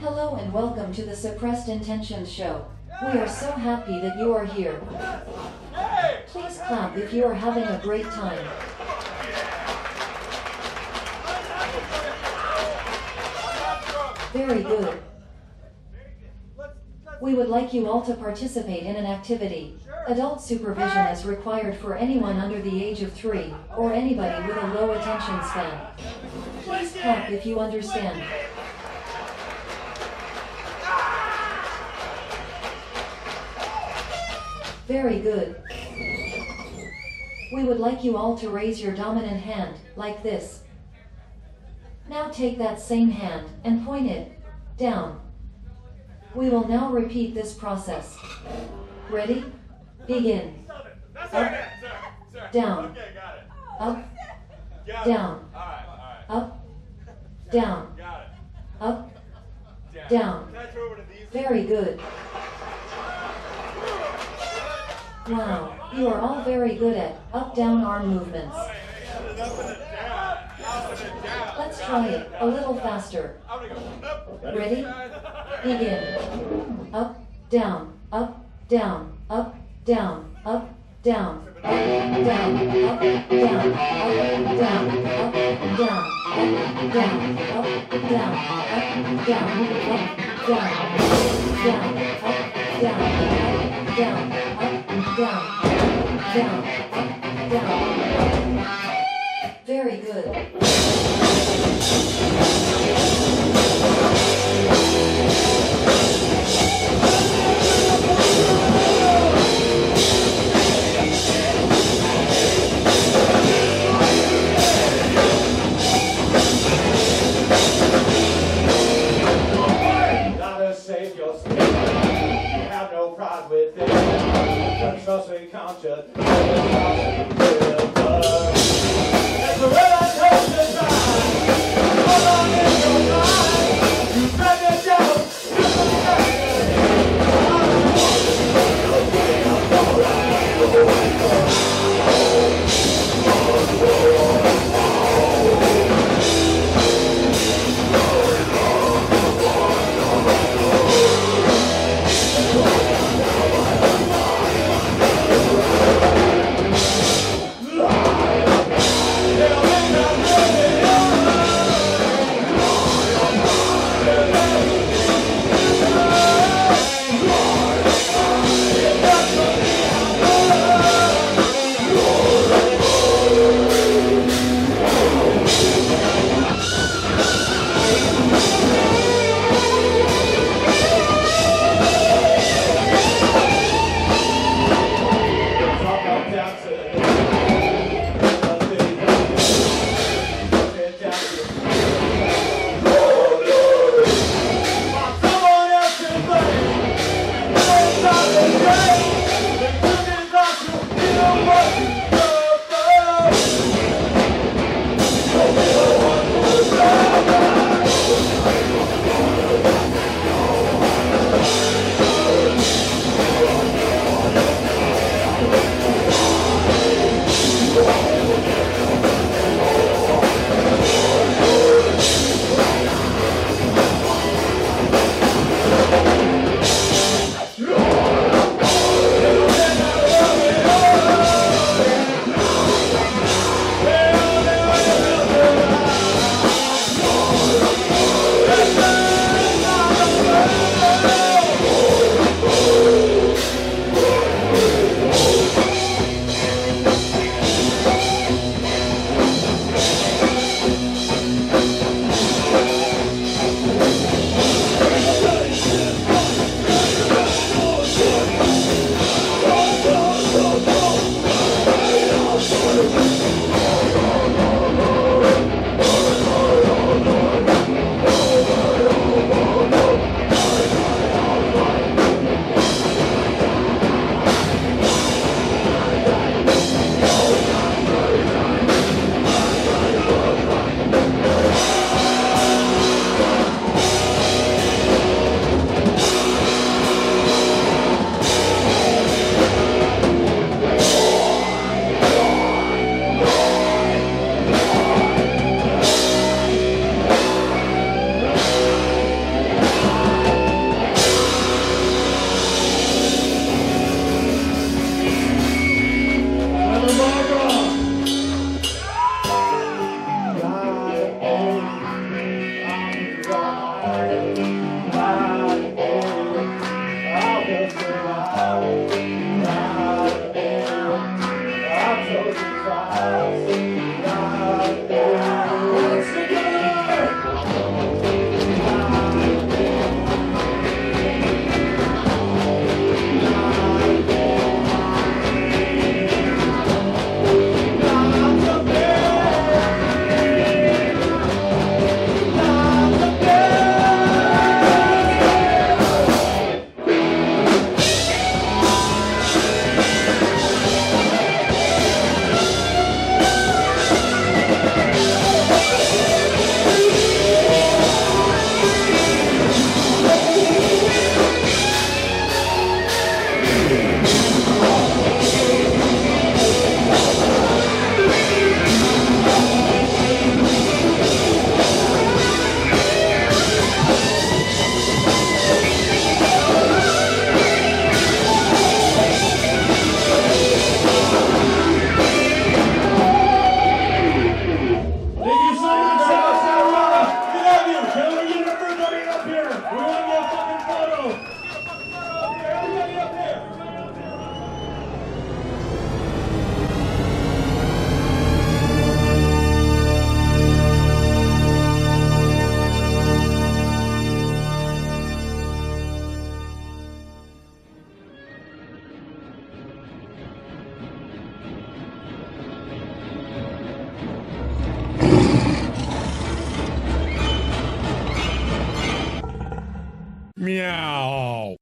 Hello and welcome to the Suppressed Intentions Show. We are so happy that you are here. Please clap if you are having a great time. Very good. We would like you all to participate in an activity. Adult supervision is required for anyone under the age of 3, or anybody with a low attention span. Please clap if you understand. Very good. We would like you all to raise your dominant hand, like this. Now take that same hand, and point it down. We will now repeat this process. Ready? Begin. Up, down, up, down, up, down, up, down. Very good. Wow, you are all very good at up-down arm movements. Let's try it a little faster. Ready? Begin. Up, down, up, down, up, down, up, down, up, down, up, down, up, down, up, down, up, down, up, down, up, down, up, down, up, down, down, up, down, up, down. Very good. Save your skin. You have no pride with it. Just trust me, conscious. That's the way I told you to hold on in your mind. You bring it down. Meow.